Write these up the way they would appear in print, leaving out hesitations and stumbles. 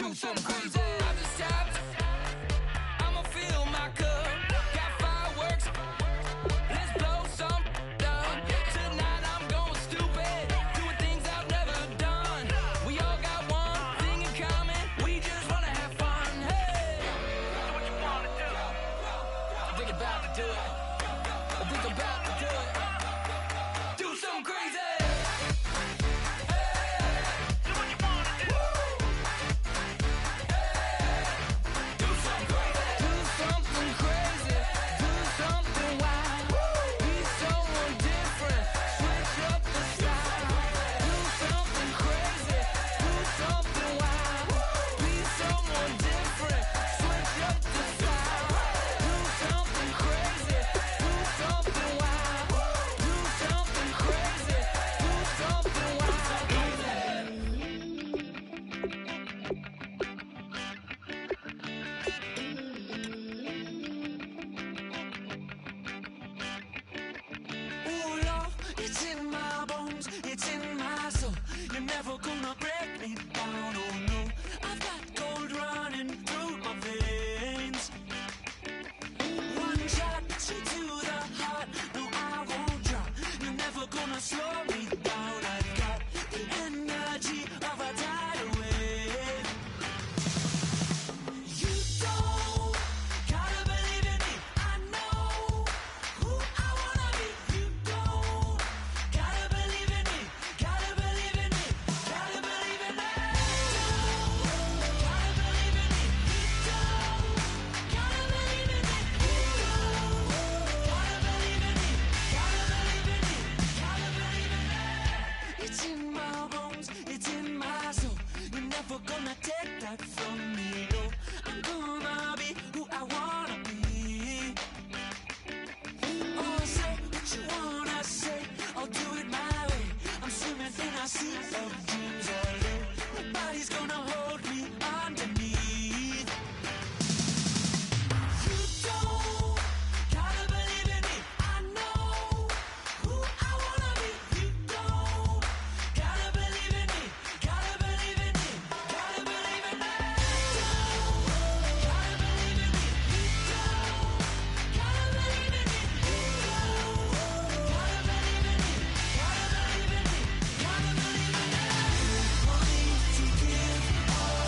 do something crazy. I just tapped. I'ma fill my cup. Got fireworks. Let's blow some up. Tonight I'm going stupid. Doing things I've never done. We all got one thing in common. We just wanna have fun. Hey, do what you wanna do. I think about to do it. I think about to do it. Do something crazy. It's in my bones, it's in my soul. You're never gonna break me down, oh no. I've got gold running through my veins. One shot, straight to the heart. No, I won't drop. You're never gonna slow me down. I've got the energy of a tidal wave. You don't gotta believe in me. I know who I wanna be. You don't gotta believe in me. Gotta believe in me. Gotta believe in me. Gotta believe in me. You don't gotta believe in me. You don't gotta believe in me. Gotta believe in me. Gotta believe in me. It's in my bones. It's in my soul. You're never gonna take that from me. No, I'm gonna be who I wanna be. Oh, say what you wanna say. I'll do it my way. I'm swimming in a sea of dreams all day. Nobody's gonna hold me underneath. You don't gotta believe in me. I know who I wanna be. You don't gotta believe in me. Gotta believe in me. Gotta believe in me. Gotta believe in me. You don't gotta believe in me. You don't gotta believe in me. Gotta believe in me. Gotta believe in me. Money to give up.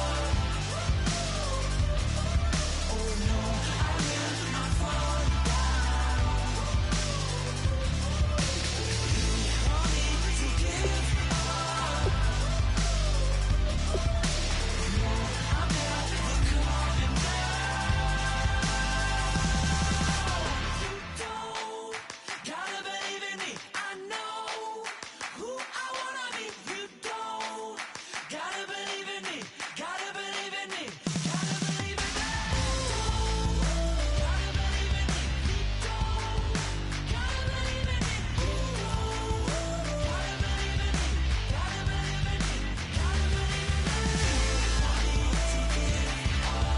Oh no, I will not fall down. Money to give up. No, I'm never coming down. You don't gotta believe in me. I know who I wanna be. You don't gotta believe in me. Gotta believe in me. Gotta believe in me. Gotta believe in me. You don't gotta believe in me. You don't gotta believe in me. Gotta believe in me. Gotta believe in me. Money to give up.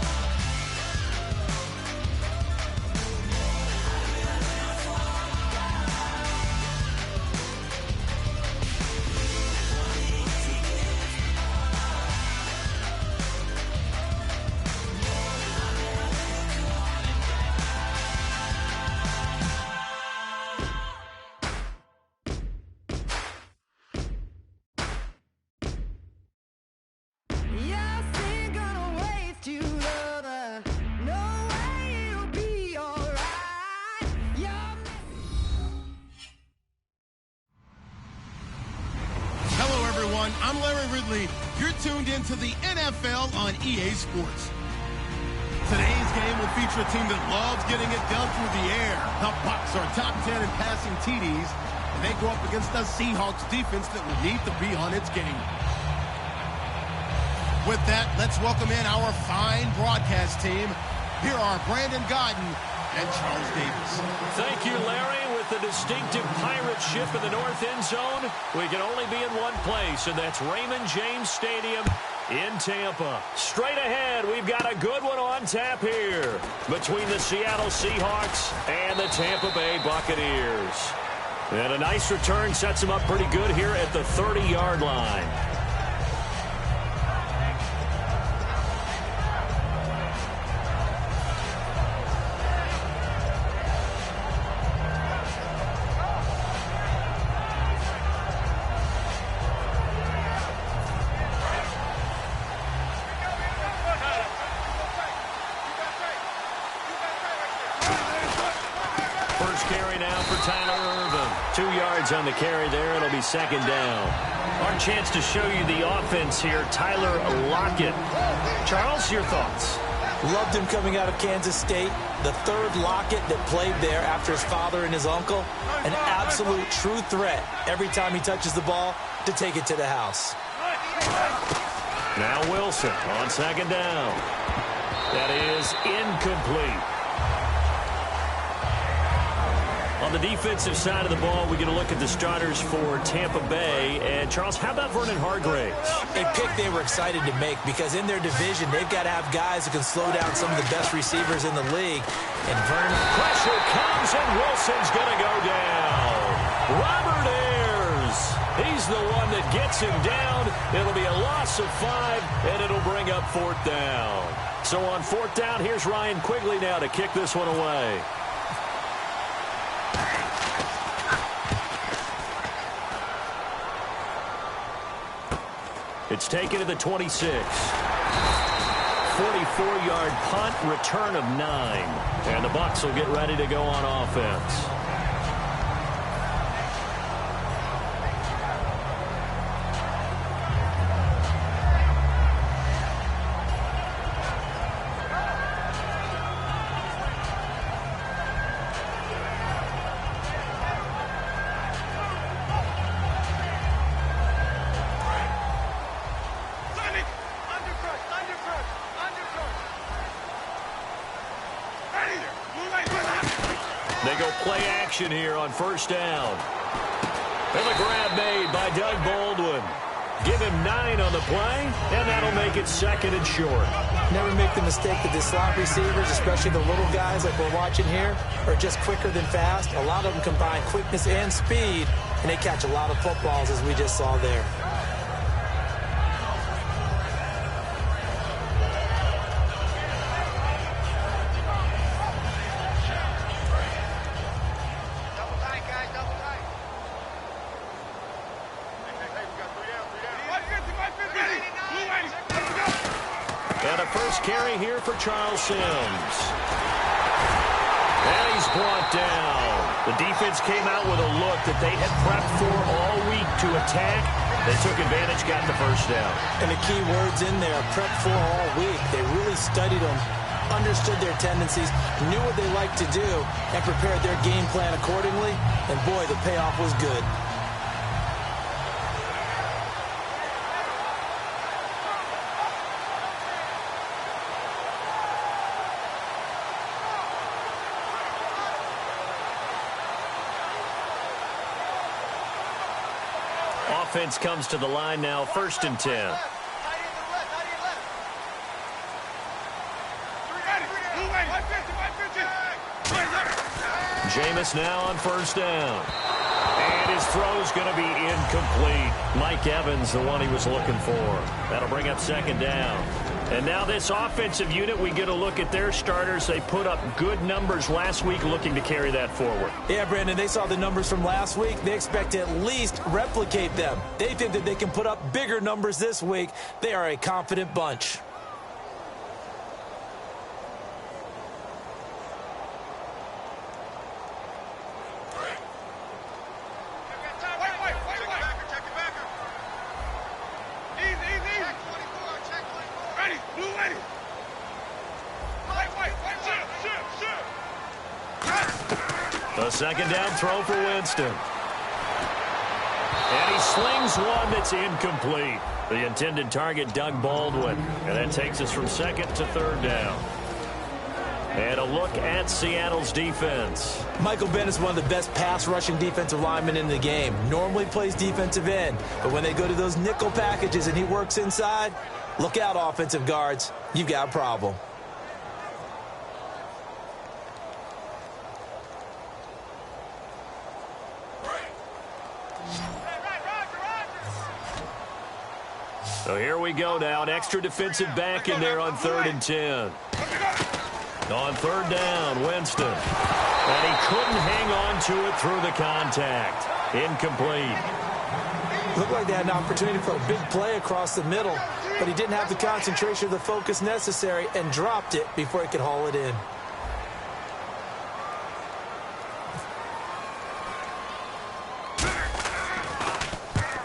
Yes, ain't gonna waste you, lover. No way, it'll be alright. Hello, everyone. I'm Larry Ridley. You're tuned into the NFL on EA Sports. Today's game will feature a team that loves getting it done through the air. The Bucs are top 10 in passing TDs, and they go up against a Seahawks defense that will need to be on its game. With that, let's welcome in our fine broadcast team. Here are Brandon Godden and Charles Davis. Thank you, Larry. With the distinctive pirate ship in the north end zone, we can only be in one place, and that's Raymond James Stadium in Tampa. Straight ahead, we've got a good one on tap here between the Seattle Seahawks and the Tampa Bay Buccaneers. And a nice return sets them up pretty good here at the 30-yard line. yards on the carry there. It'll be second down. Our chance to show you the offense here, Tyler Lockett. Charles, your thoughts? Loved him coming out of Kansas State. The third Lockett that played there after his father and his uncle. An absolute true threat every time he touches the ball to take it to the house. Now Wilson on second down. That is incomplete. On the defensive side of the ball, we get a look at the starters for Tampa Bay. And, Charles, how about Vernon Hargreaves? A pick they were excited to make because in their division, they've got to have guys who can slow down some of the best receivers in the league. And Vernon... Pressure comes, and Wilson's going to go down. Robert Ayers. He's the one that gets him down. It'll be a loss of 5, and it'll bring up fourth down. So on fourth down, here's Ryan Quigley now to kick this one away. It's taken to the 26. 44-yard punt, return of 9. And the Bucs will get ready to go on offense. They go play action here on first down. And the grab made by Doug Baldwin. Give him 9 on the play, and that'll make it second and short. Never make the mistake that the slot receivers, especially the little guys like we're watching here, are just quicker than fast. A lot of them combine quickness and speed, and they catch a lot of footballs, as we just saw there. And a first carry here for Charles Sims. And he's brought down. The defense came out with a look that they had prepped for all week to attack. They took advantage, got the first down. And the key words in there, prepped for all week. They really studied them, understood their tendencies, knew what they liked to do, and prepared their game plan accordingly. And boy, the payoff was good. Offense comes to the line now, 1st and 10. Jameis now on first down. And his throw's going to be incomplete. Mike Evans, the one he was looking for. That'll bring up second down. And now this offensive unit, we get a look at their starters. They put up good numbers last week, looking to carry that forward. Yeah, Brandon, they saw the numbers from last week. They expect to at least replicate them. They think that they can put up bigger numbers this week. They are a confident bunch. A second down throw for Winston. And he slings one that's incomplete. The intended target, Doug Baldwin. And that takes us from second to third down. And a look at Seattle's defense. Michael Bennett is one of the best pass-rushing defensive linemen in the game. Normally plays defensive end. But when they go to those nickel packages and he works inside, look out, offensive guards. You've got a problem. So here we go now. An extra defensive back in there on 3rd and 10. On 3rd down, Winston. And he couldn't hang on to it through the contact. Incomplete. Looked like they had an opportunity for a big play across the middle, but he didn't have the concentration or the focus necessary and dropped it before he could haul it in.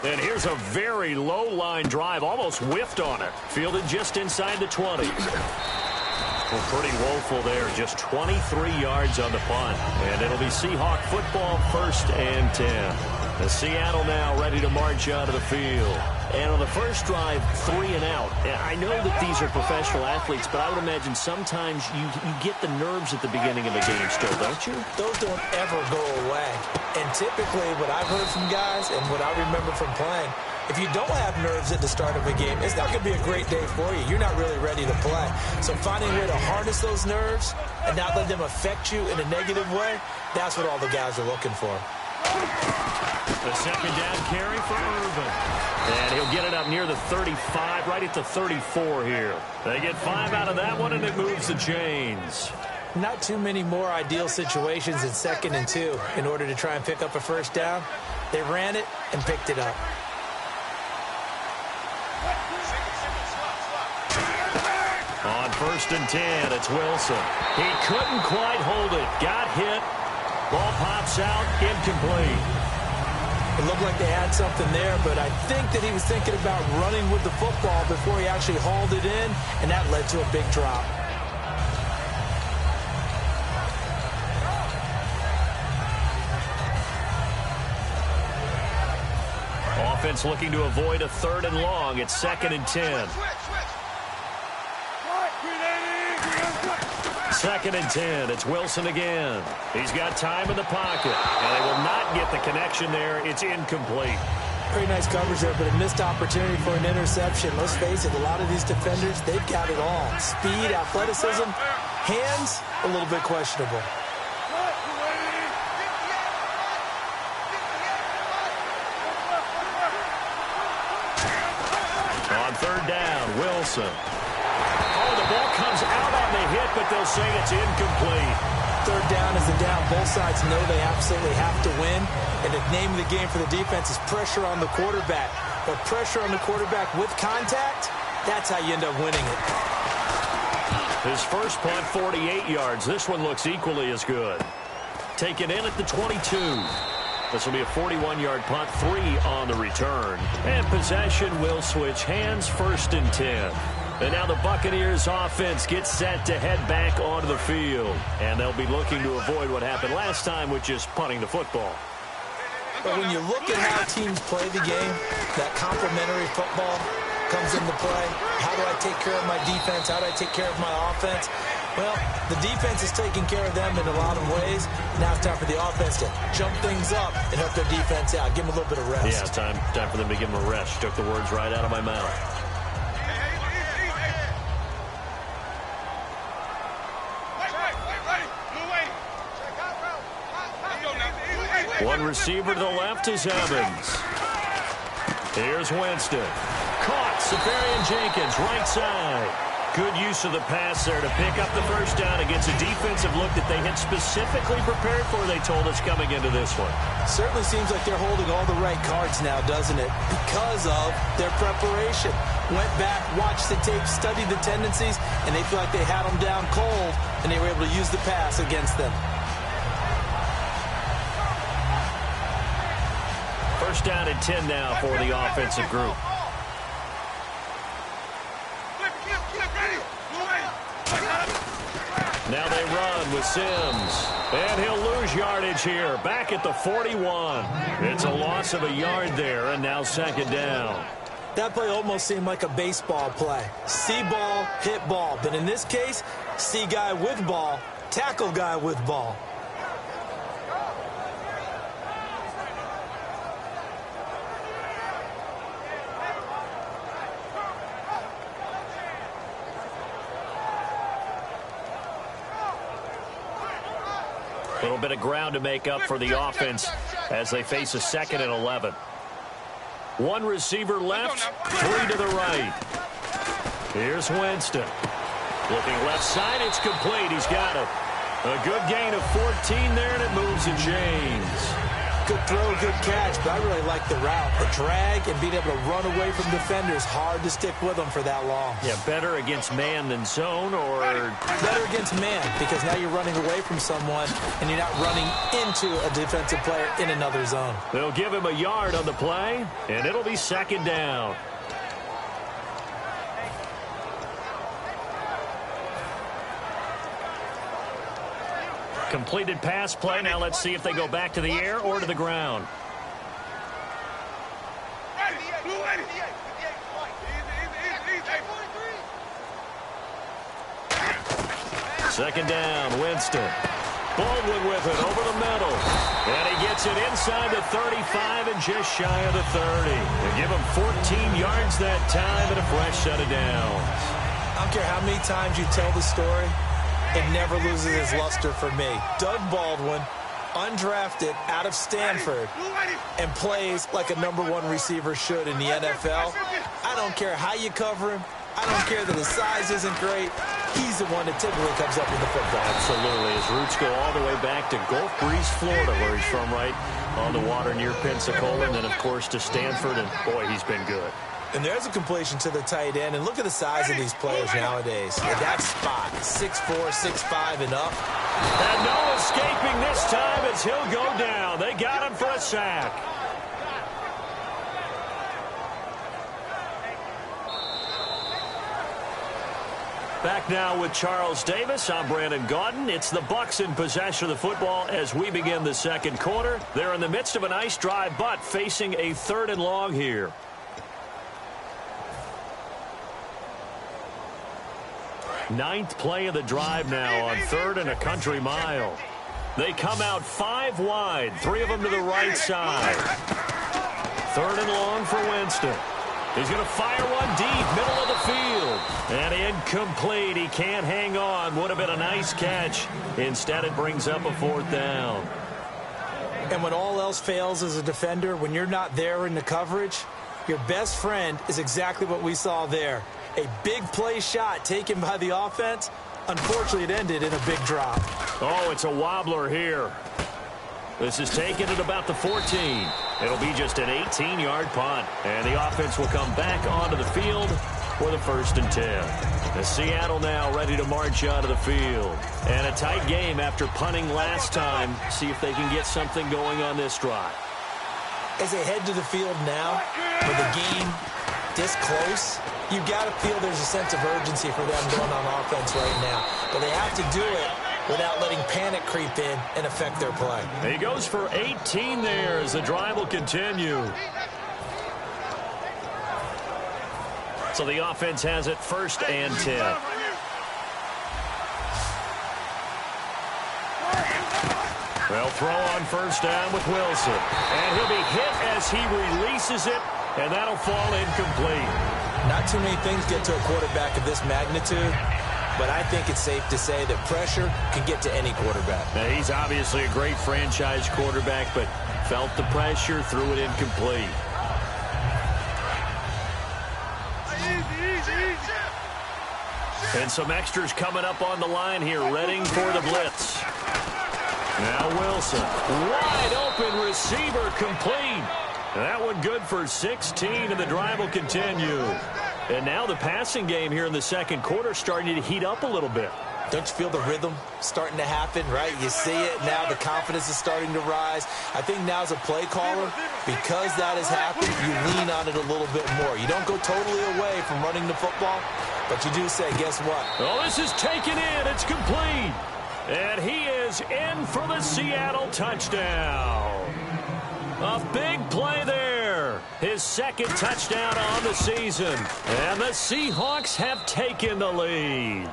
And here's a very low line drive, almost whiffed on it. Fielded just inside the 20. Well, pretty woeful there, just 23 yards on the punt. And it'll be Seahawk football, 1st and 10. The Seattle now ready to march out of the field. And on the first drive, 3 and out. I know that these are professional athletes, but I would imagine sometimes you get the nerves at the beginning of a game still, don't you? Those don't ever go away. And typically what I've heard from guys and what I remember from playing, if you don't have nerves at the start of a game, it's not going to be a great day for you. You're not really ready to play. So finding a way to harness those nerves and not let them affect you in a negative way, that's what all the guys are looking for. The second down carry for Irvin. And he'll get it up near the 35, right at the 34 here. They get 5 out of that one, and it moves the chains. Not too many more ideal situations in 2nd and 2 in order to try and pick up a first down. They ran it and picked it up. On 1st and 10, it's Wilson. He couldn't quite hold it. Got hit. Ball pops out, incomplete. It looked like they had something there, but I think that he was thinking about running with the football before he actually hauled it in, and that led to a big drop. Offense looking to avoid a 3rd and long. It's 2nd and 10. 2nd and 10. It's Wilson again. He's got time in the pocket, and they will not get the connection there. It's incomplete. Pretty nice coverage there, but a missed opportunity for an interception. Let's face it, a lot of these defenders, they've got it all. Speed, athleticism, hands, a little bit questionable. On 3rd down, Wilson. Oh, the ball comes out on the hit, but they'll say it's incomplete. 3rd down is the down. Both sides know they absolutely have to win. And the name of the game for the defense is pressure on the quarterback. But pressure on the quarterback with contact, that's how you end up winning it. His first punt, 48 yards. This one looks equally as good. Taken in at the 22. This will be a 41-yard punt, 3 on the return. And possession will switch hands, 1st and 10. And now the Buccaneers offense gets set to head back onto the field. And they'll be looking to avoid what happened last time with just punting the football. But when you look at how teams play the game, that complementary football comes into play. How do I take care of my defense? How do I take care of my offense? Well, the defense is taking care of them in a lot of ways. Now it's time for the offense to jump things up and help their defense out. Give them a little bit of rest. Yeah, time for them to give them a rest. Took the words right out of my mouth. One receiver to the left is Evans. Here's Winston. Caught. Safarian Jenkins, right side. Good use of the pass there to pick up the first down against a defensive look that they had specifically prepared for, they told us, coming into this one. Certainly seems like they're holding all the right cards now, doesn't it? Because of their preparation. Went back, watched the tape, studied the tendencies, and they feel like they had them down cold, and they were able to use the pass against them. First down and 10 now for the offensive group. Now they run with Sims. And he'll lose yardage here. Back at the 41. It's a loss of a yard there, and now 2nd down. That play almost seemed like a baseball play. See ball, hit ball. But in this case, see guy with ball, tackle guy with ball. A little bit of ground to make up for the offense as they face a 2nd and 11. One receiver left, 3 to the right. Here's Winston. Looking left side, it's complete. He's got it. A good gain of 14 there, and it moves the chains. Good throw, good catch, but I really like the route. The drag and being able to run away from defenders, hard to stick with them for that long. Yeah, better against man than zone, or better against man, because now you're running away from someone and you're not running into a defensive player in another zone. They'll give him a yard on the play, and it'll be second down. Completed pass play. Now let's see if they go back to the air or to the ground. Second down, Winston. Baldwin with it over the middle. And he gets it inside the 35 and just shy of the 30. They give him 14 yards that time and a fresh set of downs. I don't care how many times you tell the story, it never loses its luster for me. Doug Baldwin, undrafted out of Stanford, and plays like a #1 receiver should in the NFL. I don't care how you cover him. I don't care that his size isn't great. He's the one that typically comes up with the football. Absolutely. His roots go all the way back to Gulf Breeze, Florida, where he's from, right on the water near Pensacola, and then, of course, to Stanford, and, boy, he's been good. And there's a completion to the tight end, and look at the size of these players nowadays. At that spot, 6'4", 6'5", and up. And no escaping this time as he'll go down. They got him for a sack. Back now with Charles Davis. I'm Brandon Gaudin. It's the Bucs in possession of the football as we begin the second quarter. They're in the midst of a nice drive, but facing a 3rd and long here. Ninth play of the drive now on 3rd and a country mile. They come out 5 wide, 3 of them to the right side. 3rd and long for Winston. He's going to fire one deep, middle of the field. And incomplete. He can't hang on. Would have been a nice catch. Instead, it brings up a 4th down. And when all else fails as a defender, when you're not there in the coverage, your best friend is exactly what we saw there. A big play shot taken by the offense. Unfortunately, it ended in a big drop. Oh, it's a wobbler here. This is taken at about the 14. It'll be just an 18-yard punt. And the offense will come back onto the field for the 1st and 10. The Seattle now ready to march out of the field. And a tight game after punting last time. See if they can get something going on this drive. As they head to the field now, with the game this close, you got to feel there's a sense of urgency for them going on offense right now. But they have to do it without letting panic creep in and affect their play. He goes for 18 there as the drive will continue. So the offense has it 1st and 10. They'll throw on 1st down with Wilson. And he'll be hit as he releases it, and that'll fall incomplete. Not too many things get to a quarterback of this magnitude, but I think it's safe to say that pressure can get to any quarterback. Now, he's obviously a great franchise quarterback, but felt the pressure, threw it incomplete. And some extras coming up on the line here, readying for the blitz. Now Wilson, wide open receiver, complete. That one good for 16, and the drive will continue. And now the passing game here in the second quarter starting to heat up a little bit. Don't you feel the rhythm starting to happen, right? You see it now. The confidence is starting to rise. I think now as a play caller, because that has happened, you lean on it a little bit more. You don't go totally away from running the football, but you do say, guess what? Oh, this is taken in. It's complete. And he is in for the Seattle touchdown. A big play there. His 2nd touchdown on the season. And the Seahawks have taken the lead.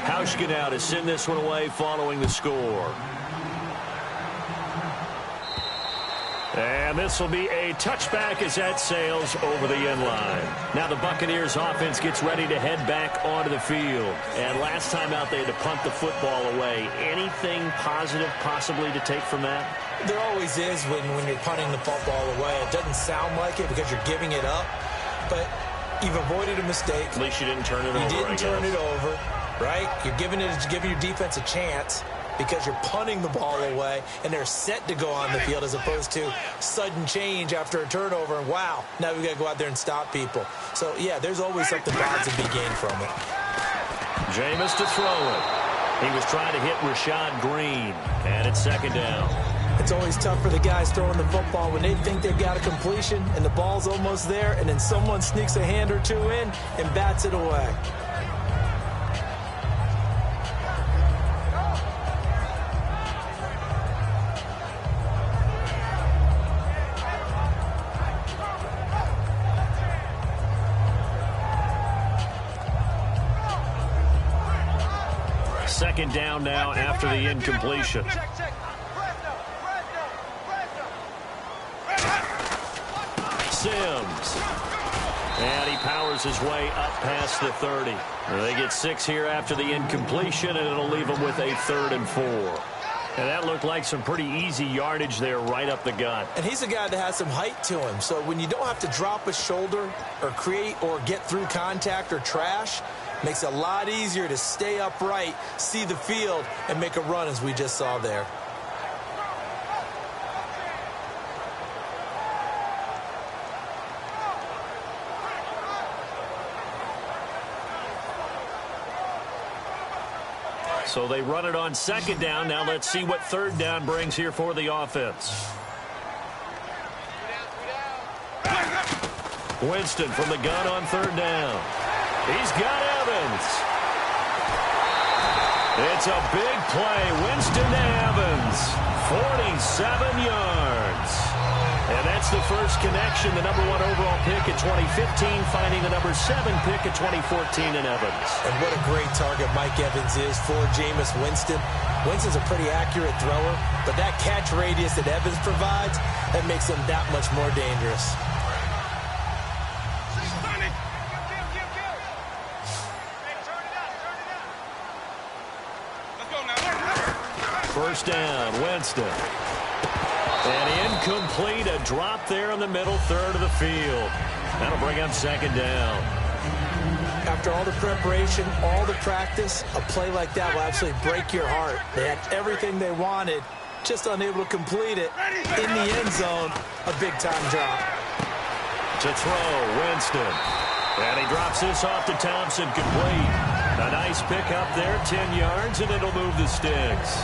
Hauschka now to send this one away following the score. And this will be a touchback as that sails over the end line. Now the Buccaneers offense gets ready to head back onto the field. And last time out they had to punt the football away. Anything positive possibly to take from that? There always is when you're punting the football away. It doesn't sound like it because you're giving it up. But you've avoided a mistake. At least you didn't turn it over. You didn't turn it over. right? You're giving your defense a chance because you're punting the ball away, and they're set to go on the field as opposed to sudden change after a turnover, and wow, now we've got to go out there and stop people. So, yeah, there's always something positive to be gained from it. Jameis to throw it. He was trying to hit Rashad Green, and it's second down. It's always tough for the guys throwing the football when they think they've got a completion and the ball's almost there, and then someone sneaks a hand or two in and bats it away. Second down now after the incompletion. Sims. And he powers his way up past the 30. They get 6 here after the incompletion, and it'll leave them with a 3rd and 4. And that looked like some pretty easy yardage there right up the gut. And he's a guy that has some height to him. So when you don't have to drop a shoulder or create or get through contact or trash, makes it a lot easier to stay upright, see the field, and make a run as we just saw there. So they run it on second down. Now let's see what third down brings here for the offense. Winston from the gun on third down. He's got Evans. It's a big play. Winston to Evans. 47 yards. And that's the first connection. The number 1 overall pick in 2015, finding the number 7 pick in 2014 in Evans. And what a great target Mike Evans is for Jameis Winston. Winston's a pretty accurate thrower, but that catch radius that Evans provides, that makes him that much more dangerous. First down, Winston. And incomplete, a drop there in the middle third of the field. That'll bring up second down. After all the preparation, all the practice, a play like that will absolutely break your heart. They had everything they wanted, just unable to complete it. In the end zone, a big-time drop. To throw, Winston. And he drops this off to Thompson, complete. A nice pickup there, 10 yards, and it'll move the sticks.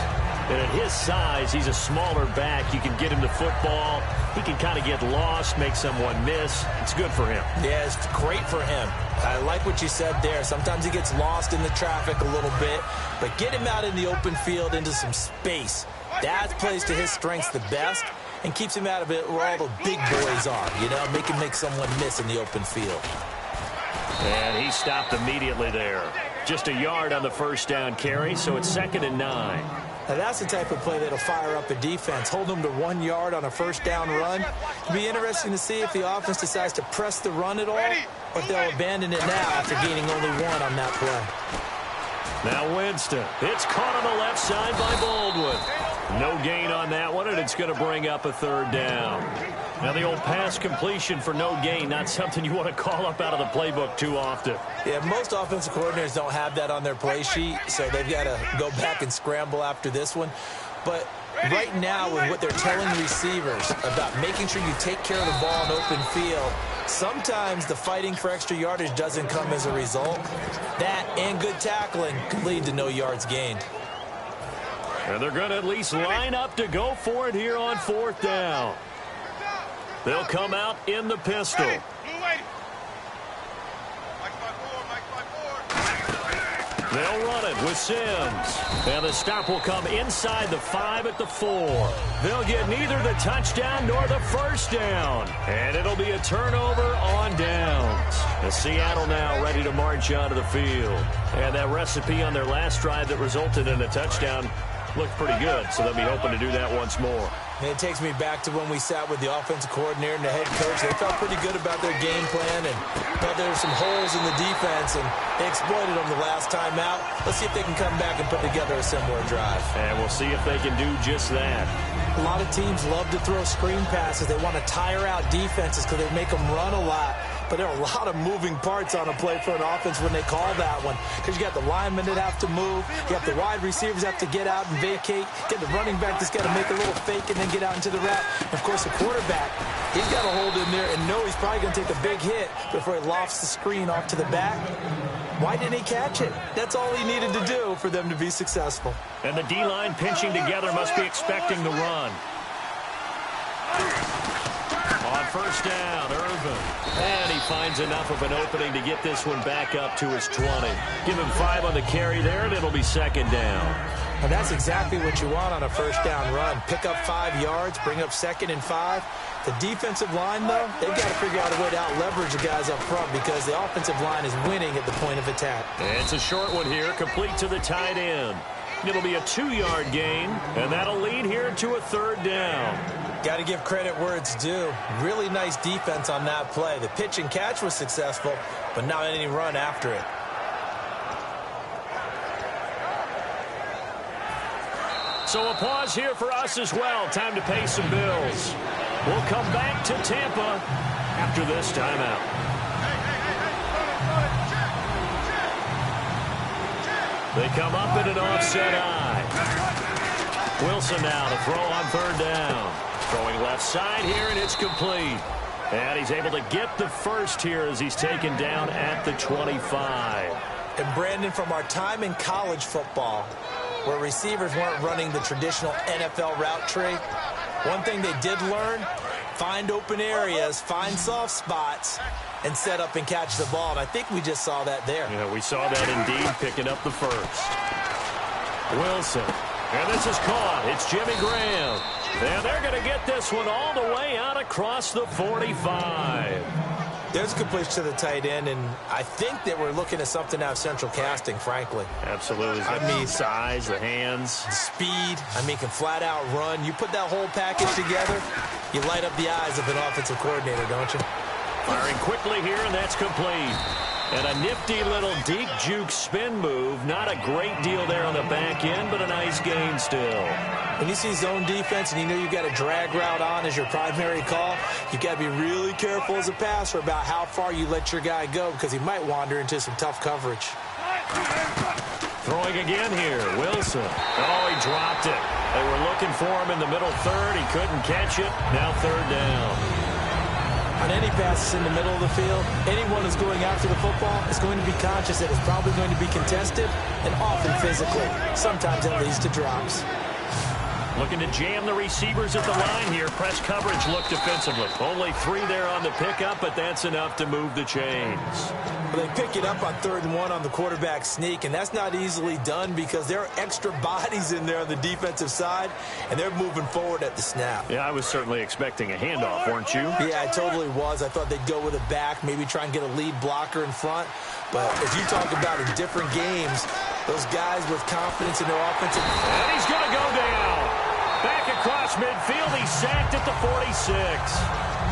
And at his size, he's a smaller back. You can get him the football. He can kind of get lost, make someone miss. It's good for him. Yeah, it's great for him. I like what you said there. Sometimes he gets lost in the traffic a little bit, but get him out in the open field into some space. That plays to his strengths the best and keeps him out of it where all the big boys are, you know, make him make someone miss in the open field. And he stopped immediately there. Just a yard on the first down carry, so it's 2nd and 9. Now that's the type of play that'll fire up a defense. Hold them to 1 yard on a first down run. It'll be interesting to see if the offense decides to press the run at all, or if they'll abandon it now after gaining only 1 on that play. Now Winston. It's caught on the left side by Baldwin. No gain on that one, and it's going to bring up a third down. Now the old pass completion for no gain, not something you want to call up out of the playbook too often. Yeah, most offensive coordinators don't have that on their play sheet, so they've got to go back and scramble after this one. But right now, with what they're telling receivers about making sure you take care of the ball in open field, sometimes the fighting for extra yardage doesn't come as a result. That and good tackling can lead to no yards gained. And they're going to at least line up to go for it here on fourth down. They'll come out in the pistol. They'll run it with Sims. And the stop will come inside the 5 at the 4. They'll get neither the touchdown nor the first down. And it'll be a turnover on downs. And Seattle now ready to march onto the field. And that recipe on their last drive that resulted in a touchdown looked pretty good, so they'll be hoping to do that once more. And it takes me back to when we sat with the offensive coordinator and the head coach. They felt pretty good about their game plan and thought there were some holes in the defense, and they exploited them the last time out. Let's see if they can come back and put together a similar drive. And we'll see if they can do just that. A lot of teams love to throw screen passes. They want to tire out defenses because they make them run a lot. But there are a lot of moving parts on a play for an offense when they call that one, because you got the linemen that have to move, you have the wide receivers have to get out and vacate, get the running back that's got to make a little fake and then get out into the route. And of course, the quarterback, he's got to hold in there and know he's probably going to take a big hit before he lofts the screen off to the back. Why didn't he catch it? That's all he needed to do for them to be successful. And the D-line pinching together must be expecting the run. On first down, Irvin. And he finds enough of an opening to get this one back up to his 20. Give him 5 on the carry there, and it'll be second down. And that's exactly what you want on a first down run. Pick up 5 yards, bring up 2nd and 5. The defensive line, though, they've got to figure out a way to out-leverage the guys up front because the offensive line is winning at the point of attack. It's a short one here, complete to the tight end. It'll be a 2-yard gain, and that'll lead here to a 3rd down. Got to give credit where it's due. Really nice defense on that play. The pitch and catch was successful, but not any run after it. So a pause here for us as well. Time to pay some bills. We'll come back to Tampa after this timeout. They come up in an offset eye. Wilson now to throw on 3rd down. Throwing left side here, and it's complete. And he's able to get the first here as he's taken down at the 25. And Brandon, from our time in college football, where receivers weren't running the traditional NFL route tree, one thing they did learn, find open areas, find soft spots, and set up and catch the ball. And I think we just saw that there. Yeah, we saw that indeed, picking up the first. Wilson. And this is caught. It's Jimmy Graham. And they're going to get this one all the way out across the 45. There's a completion to the tight end, and I think that we're looking at something out of central casting, frankly. Absolutely. I mean, size, the hands. Speed. I mean, can flat out run. You put that whole package together, you light up the eyes of an offensive coordinator, don't you? Firing quickly here, and that's complete. And a nifty little deep juke spin move. Not a great deal there on the back end, but a nice gain still. When you see zone defense and you know you've got a drag route on as your primary call, you've got to be really careful as a passer about how far you let your guy go because he might wander into some tough coverage. Throwing again here, Wilson. Oh, he dropped it. They were looking for him in the middle third. He couldn't catch it. Now 3rd down. On any passes in the middle of the field, anyone who's going after the football is going to be conscious that it's probably going to be contested and often physically. Sometimes that leads to drops. Looking to jam the receivers at the line here. Press coverage look defensively. Only 3 there on the pickup, but that's enough to move the chains. Well, they pick it up on 3rd and 1 on the quarterback sneak, and that's not easily done because there are extra bodies in there on the defensive side, and they're moving forward at the snap. Yeah, I was certainly expecting a handoff, weren't you? Yeah, I totally was. I thought they'd go with a back, maybe try and get a lead blocker in front. But as you talk about in different games, those guys with confidence in their offensive... And he's going to go down. Back across midfield, he's sacked at the 46.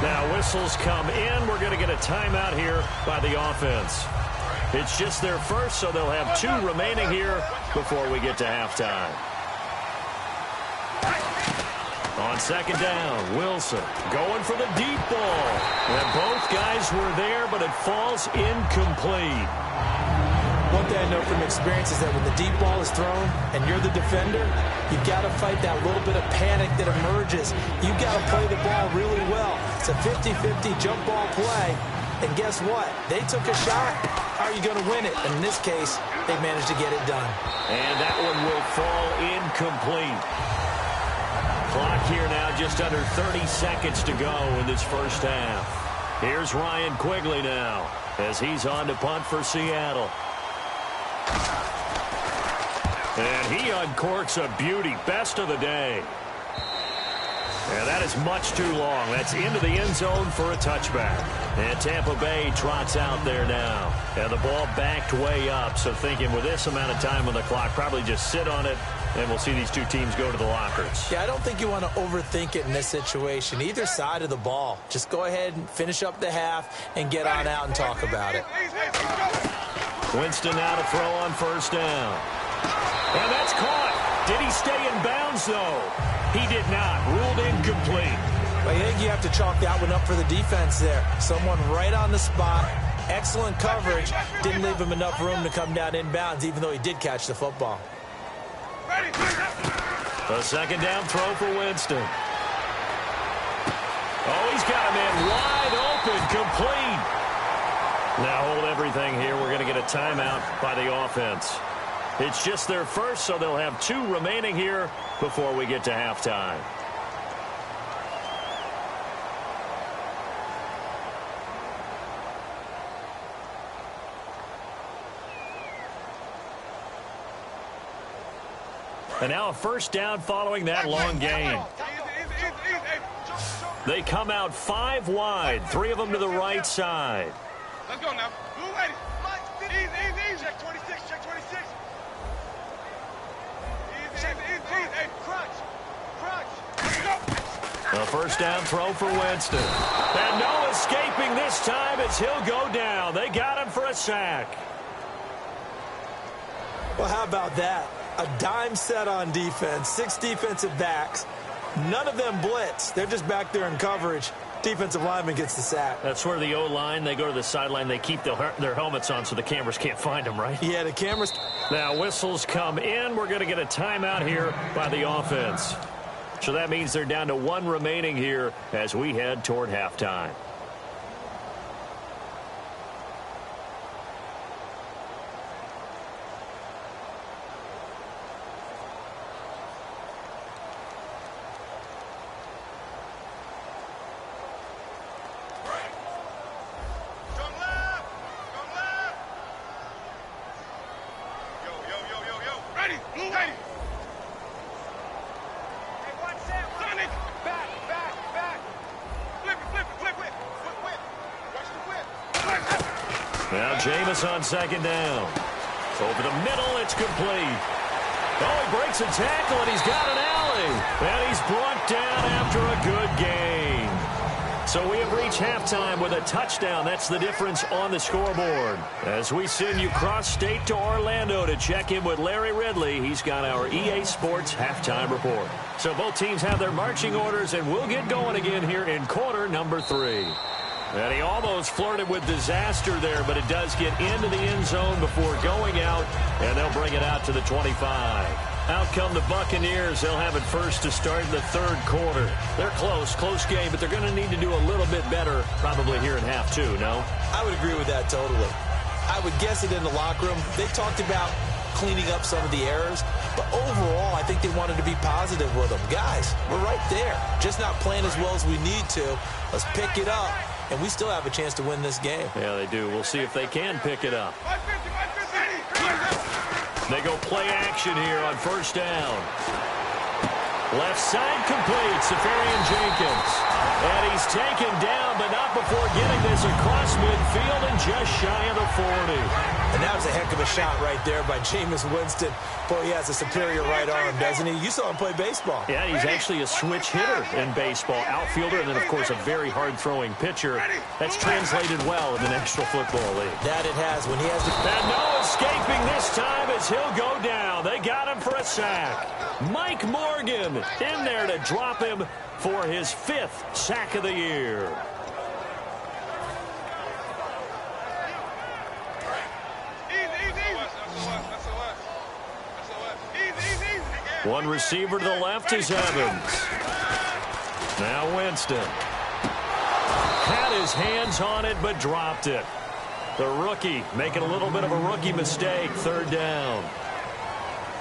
Now whistles come in. We're going to get a timeout here by the offense. It's just their first, so they'll have 2 remaining here before we get to halftime. On 2nd down, Wilson going for the deep ball. And both guys were there, but it falls incomplete. One thing I know from experience is that when the deep ball is thrown and you're the defender, you've got to fight that little bit of panic that emerges. You've got to play the ball really well. It's a 50-50 jump ball play. And guess what? They took a shot. How are you going to win it? And in this case, they managed to get it done. And that one will fall incomplete. Clock here now just under 30 seconds to go in this first half. Here's Ryan Quigley now as he's on to punt for Seattle. And he uncorks a beauty. Best of the day. And that is much too long. That's into the end zone for a touchback. And Tampa Bay trots out there now. And the ball backed way up. So thinking with this amount of time on the clock, probably just sit on it, and we'll see these 2 teams go to the lockers. Yeah, I don't think you want to overthink it in this situation. Either side of the ball. Just go ahead and finish up the half and get on out and talk about it. Winston now to throw on 1st down. And that's caught. Did he stay in bounds, though? He did not. Ruled incomplete. I think you have to chalk that one up for the defense there. Someone right on the spot. Excellent coverage. Didn't leave him enough room to come down inbounds, even though he did catch the football. A second down throw for Winston. Oh, he's got a man wide open, complete. Now hold everything here. We're going to get a timeout by the offense. It's just their first, so they'll have 2 remaining here before we get to halftime. And now a first down following that long gain. They come out 5 wide, 3 of them to the right side. Let's go now. Blue lady. Easy. Check 26. Check 26. Easy. Hey, crunch. Let's go. A first down throw for Winston. And no escaping this time as he'll go down. They got him for a sack. Well, how about that? A dime set on defense, 6 defensive backs. None of them blitz. They're just back there in coverage. Defensive lineman gets the sack. That's where the O-line, they go to the sideline, they keep their helmets on so the cameras can't find them, right? Yeah, the cameras. Now whistles come in. We're going to get a timeout here by the offense. So that means they're down to 1 remaining here as we head toward halftime. Now Jameis on second down. Over the middle, it's complete. Oh, he breaks a tackle, and he's got an alley. And he's brought down after a good gain. So we have reached halftime with a touchdown. That's the difference on the scoreboard. As we send you cross-state to Orlando to check in with Larry Ridley, he's got our EA Sports halftime report. So both teams have their marching orders, and we'll get going again here in quarter number 3. And he almost flirted with disaster there, but it does get into the end zone before going out, and they'll bring it out to the 25. Out come the Buccaneers. They'll have it first to start in the 3rd quarter. They're close game, but they're going to need to do a little bit better probably here in half 2, no? I would agree with that totally. I would guess it in the locker room. They talked about cleaning up some of the errors, but overall, I think they wanted to be positive with them. Guys, we're right there. Just not playing as well as we need to. Let's pick it up. And we still have a chance to win this game. Yeah, they do. We'll see if they can pick it up. They go play action here on first down. Left side complete. Safarian Jenkins. And he's taken down, but not before getting this across midfield and just shy of the 40. And that was a heck of a shot right there by Jameis Winston. Boy, he has a superior right arm, doesn't he? You saw him play baseball. Yeah, he's actually a switch hitter in baseball. Outfielder, and then, of course, a very hard-throwing pitcher. That's translated well in the National Football League. That it has when he has the... And no escaping this time as he'll go down. They got him for a sack. Mike Morgan in there to drop him for his 5th sack of the year. One receiver to the left is Evans. Now Winston. Had his hands on it, but dropped it. The rookie making a little bit of a rookie mistake. 3rd down.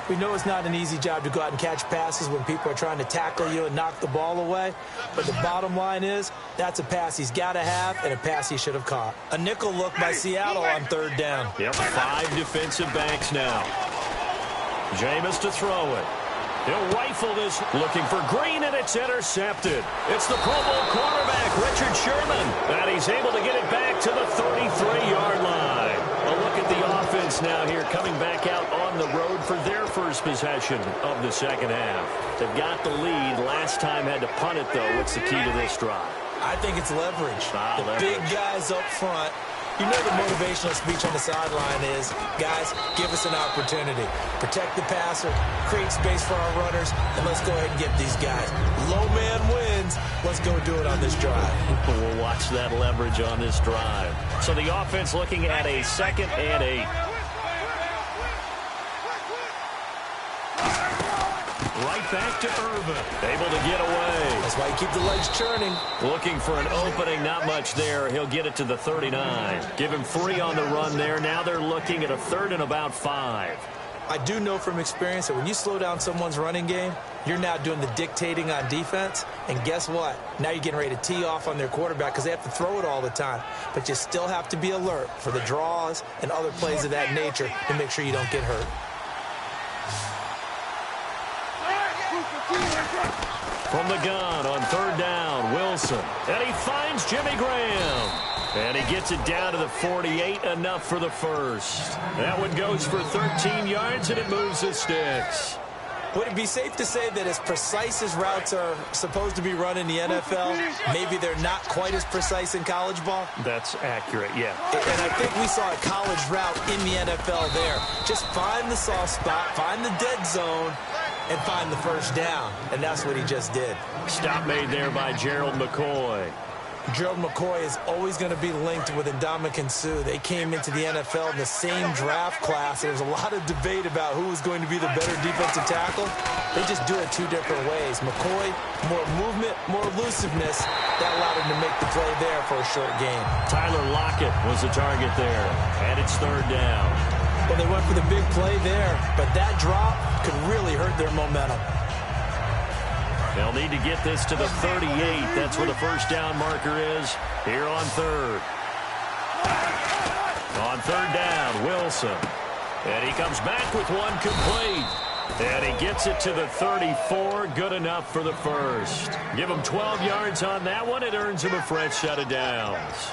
We know it's not an easy job to go out and catch passes when people are trying to tackle you and knock the ball away. But the bottom line is, that's a pass he's got to have and a pass he should have caught. A nickel look by Seattle on 3rd down. Yep, 5 defensive backs now. Jameis to throw it. He'll rifle this, looking for Green, and it's intercepted. It's the Pro Bowl quarterback, Richard Sherman, and he's able to get it back to the 33-yard line. A look at the offense now here, coming back out on the road for their first possession of the second half. They've got the lead. Last time had to punt it, though. What's the key to this drive? I think it's leverage. Leverage. Big guys up front. You know the motivational speech on the sideline is, guys, give us an opportunity. Protect the passer, create space for our runners, and let's go ahead and get these guys. Low man wins. wins. Let's go do it on this drive. We'll watch that leverage on this drive. So the offense looking at a 2nd and 8. Right back to Irvin. Able to get away. That's why you keep the legs churning. Looking for an opening, not much there. He'll get it to the 39. Give him 3 on the run there. Now they're looking at a 3rd and about 5. I do know from experience that when you slow down someone's running game, you're now doing the dictating on defense. And guess what? Now you're getting ready to tee off on their quarterback because they have to throw it all the time. But you still have to be alert for the draws and other plays of that nature to make sure you don't get hurt. From the gun on 3rd down, Wilson. And he finds Jimmy Graham. And he gets it down to the 48, enough for the first. That one goes for 13 yards, and it moves the sticks. Would it be safe to say that as precise as routes are supposed to be run in the NFL, maybe they're not quite as precise in college ball? That's accurate, yeah. And I think we saw a college route in the NFL there. Just find the soft spot, find the dead zone, and find the first down. And that's what he just did. Stop made there by Gerald McCoy. Gerald McCoy is always going to be linked with Ndamukong Suh. They came into the NFL in the same draft class. There was a lot of debate about who was going to be the better defensive tackle. They just do it 2 different ways. McCoy, more movement, more elusiveness. That allowed him to make the play there for a short gain. Tyler Lockett was the target there, and it's 3rd down. Well, they went for the big play there, but that drop could really hurt their momentum. They'll need to get this to the 38. That's where the first down marker is here on 3rd. On 3rd down, Wilson. And he comes back with one complete. And he gets it to the 34. Good enough for the first. Give him 12 yards on that one. It earns him a fresh set of downs.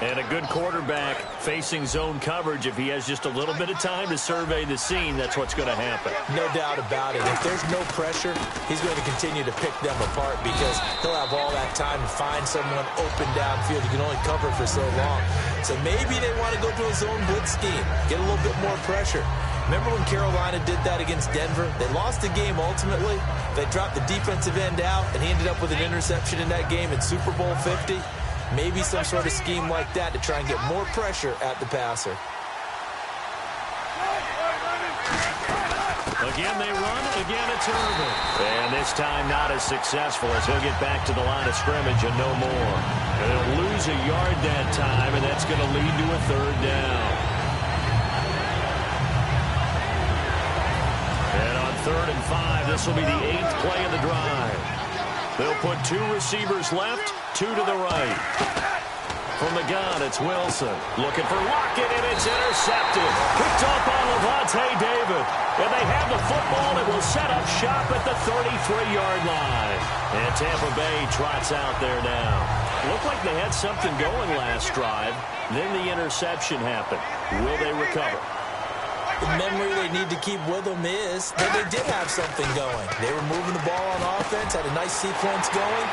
And a good quarterback facing zone coverage. If he has just a little bit of time to survey the scene, that's what's going to happen. No doubt about it. If there's no pressure, he's going to continue to pick them apart because he'll have all that time to find someone open downfield. You can only cover for so long. So maybe they want to go to a zone blitz scheme, get a little bit more pressure. Remember when Carolina did that against Denver? They lost the game ultimately. They dropped the defensive end out, and he ended up with an interception in that game in Super Bowl 50. Maybe some sort of scheme like that to try and get more pressure at the passer. Again they run, again it's Irvin. And this time not as successful as he'll get back to the line of scrimmage and no more. And they'll lose a yard that time, and that's going to lead to a 3rd down. And on 3rd and 5, this will be the 8th play of the drive. They'll put 2 receivers left, 2 to the right. From the gun, it's Wilson. Looking for Lockett, and it's intercepted. Picked off by Levante David. And they have the football and will set up shop at the 33-yard line. And Tampa Bay trots out there now. Looked like they had something going last drive. Then the interception happened. Will they recover? The memory they need to keep with them is that they did have something going. They were moving the ball on offense, had a nice sequence going.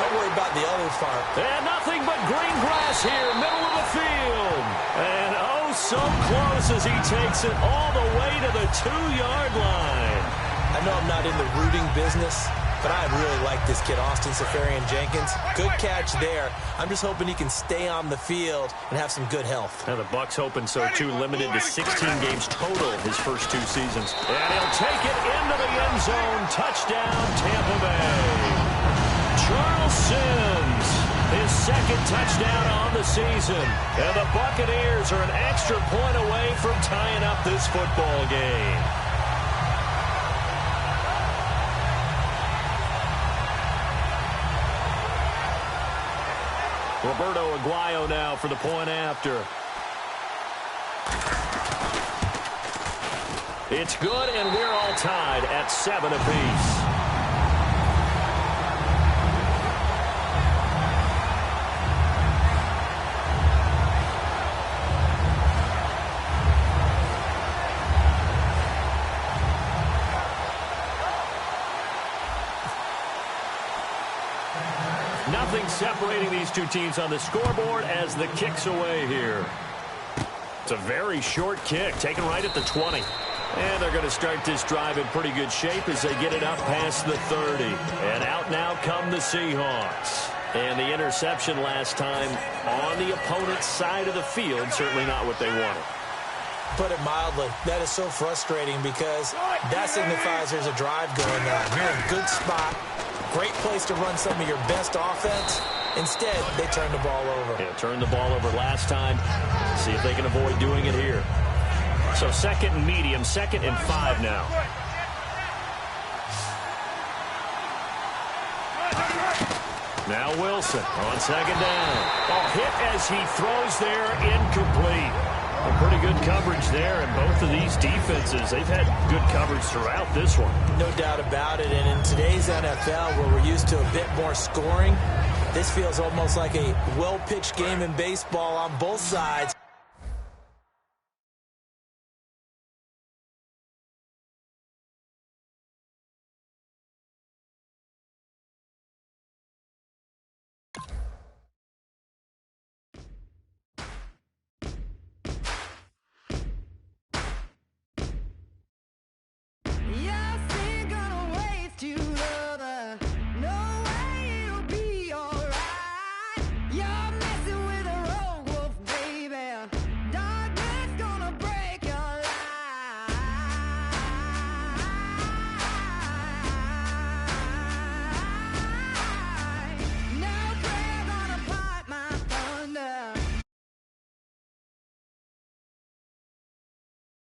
Don't worry about the other part. And nothing but green grass here, middle of the field. And oh, so close as he takes it all the way to the 2-yard line. I know I'm not in the rooting business, but I really like this kid, Austin Seferian-Jenkins. Good catch there. I'm just hoping he can stay on the field and have some good health. And the Bucs hoping so, too. Limited to 16 games total his first 2 seasons. And he'll take it into the end zone. Touchdown, Tampa Bay. Charles Sims, his 2nd touchdown on the season. And the Buccaneers are an extra point away from tying up this football game. Roberto Aguayo now for the point after. It's good, and we're all tied at 7 apiece. Nothing separating these 2 teams on the scoreboard as the kick's away here. It's a very short kick, taken right at the 20. And they're going to start this drive in pretty good shape as they get it up past the 30. And out now come the Seahawks. And the interception last time on the opponent's side of the field, certainly not what they wanted. Put it mildly, that is so frustrating because that signifies there's a drive going on. You're in a good spot, great place to run some of your best offense. Instead, they turn the ball over. Yeah, turned the ball over last time. See if they can avoid doing it here. So 2nd and medium, 2nd and 5 now. Now Wilson on 2nd down. Oh, hit as he throws there, incomplete. A pretty good coverage there, and both of these defenses, they've had good coverage throughout this one. No doubt about it, and in today's NFL, where we're used to a bit more scoring, this feels almost like a well-pitched game in baseball on both sides.